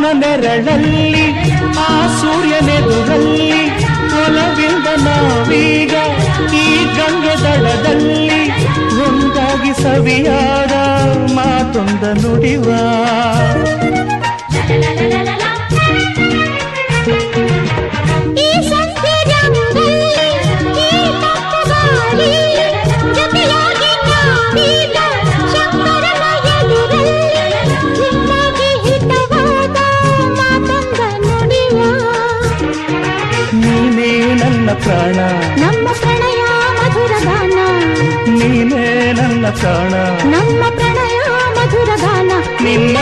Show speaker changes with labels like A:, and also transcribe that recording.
A: ಅವನ ನೆರಳಲ್ಲಿ ಆ ಸೂರ್ಯನೆದುರಲ್ಲಿ ಒಲವಿಂದ ನಾವೀಗ ಈ ಗಂಗೆ ದಡದಲ್ಲಿ ಒಂದಾಗಿ ಸವಿಯಾದ ಮಾತೊಂದ ನುಡಿವ ಪ್ರಾಣ
B: ನಮ್ಮ ಪ್ರಣಯ ಮಧುರ ಗಾನ
A: ನೀನೇ ನನ್ನ ಪ್ರಾಣ
B: ನಮ್ಮ ಪ್ರಣಯ ಮಧುರ ಗಾನ
A: ನಿನ್ನ